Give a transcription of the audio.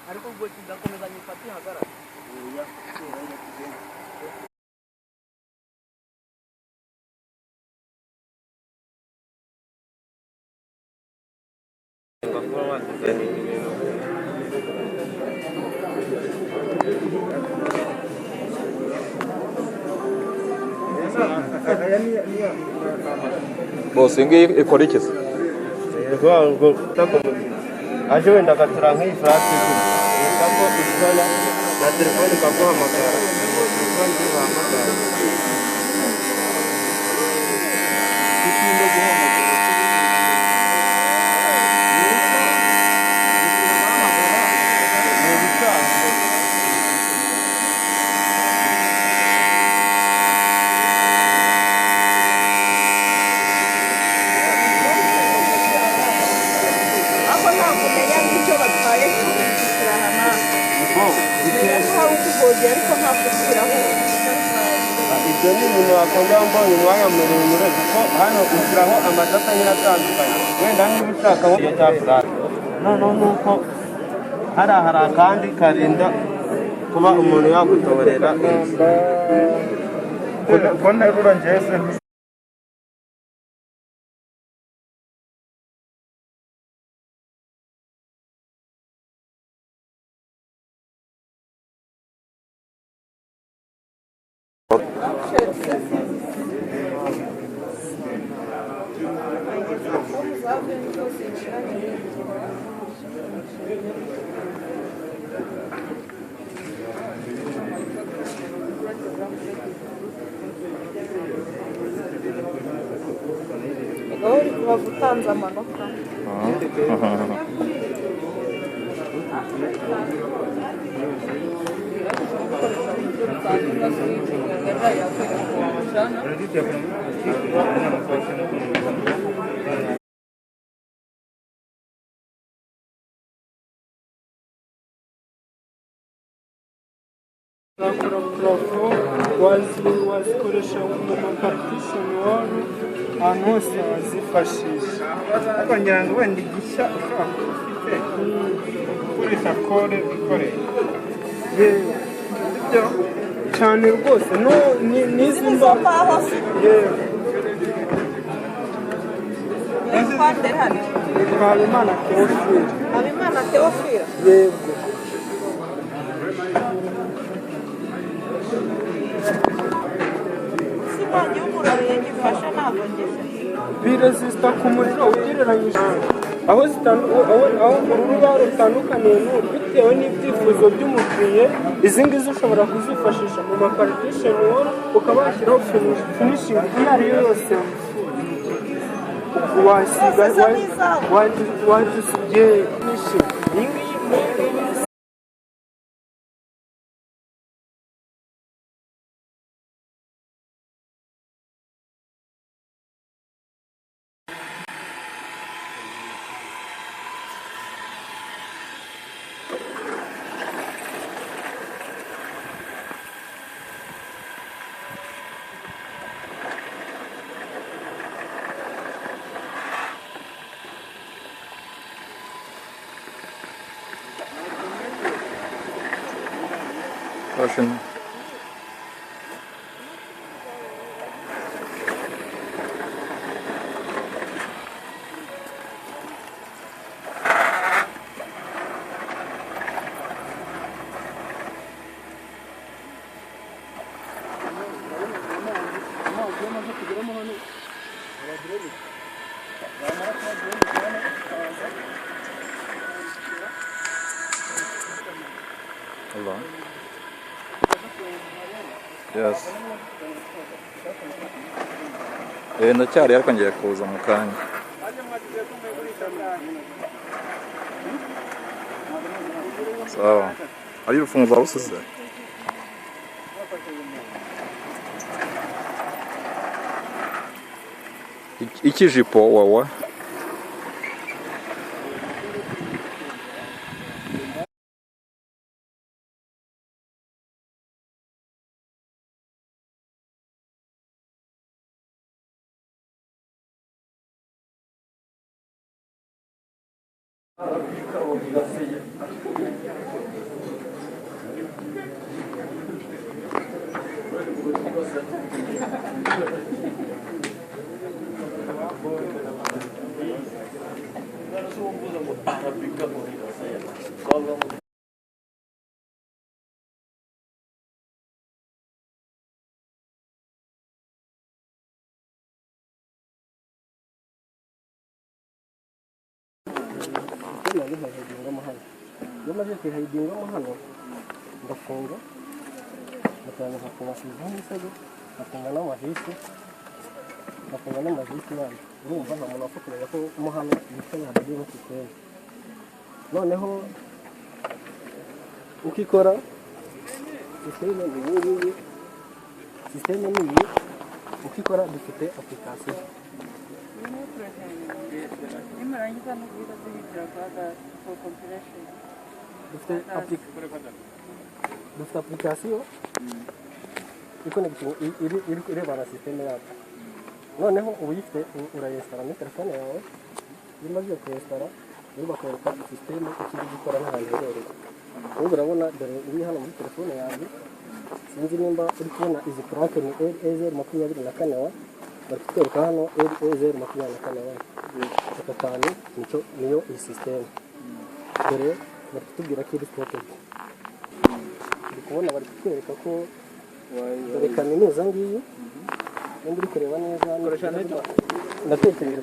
ariko ubwo kigakomeza nyifata ihagarara bose ngiye ikora iki se ngo aje wenda agatura nk'iyi furati ko isana na telefone ikaguhamagara ibyo ni ibintu wakongera mbonye umwanya muremure kuko hano ushyiraho amadata nyine atandukanye wenda niba ushaka nko cya furati noneho ni uko hariya hari akandi karinda kuba umuntu yagutoborera ko nterura njyewe se uri kuba gutanza amanota wazikoresha mu mapartition wari ahantu hose wazifashisha ariko ngira ngo wenda igishya ushobora kuba ufite gukoresha kore ikoreye ibyo cyane rwose n'izi mbaho Habimana Theophile. Habimana Theophile? Yego. Simanyi umuriro yagifashe ntabwo ngeze. Biresista ku muriro ugereranyije aho urubaho rutandukaniye n'uru bitewe n'ibyifuzo by'umukiriya. Izi ngizi ushobora kuzifashisha mu mapartition wall ukaba washyiraho finishing iyo ari yo yose wasiga wajya finishing iyi ngiyi Russian. Hello. Yes. Ndacyari ariko ngiye kuza mu kanya. Sawa. Ari urufunguzo warusize? Ikijipo wawa? iyo maze kwihayidingamo hano ndafunga ndatangira nkakubasizaho imisego ngafunga n'amavisi yandi urumva nta muntu wapfa kumenya ko mo hano yicaye hagiyemo sisiteme noneho uko ikora sisiteme ni iyi ngiyi sisiteme ni iyi uko ikora dufite application dufite application irebana na sisiteme yacu noneho ubu uyifite urayesitara muri telefone yawe iyo umaze kuyesitara uri bakwereka sisiteme ikiri gukora n'ahantu iherereye ubu urabona dore iri hano muri telefone yawe sinzi nimba uri kubona izi purake ni LA024 bari kutwereka hano LA024 aka kantu niyo iyi sisiteme dore bari kutubwira ko iri sitopedi uri kubona bari kutwereka ko dore kaminuza ngiyi nimba uri kureba neza ndatekereza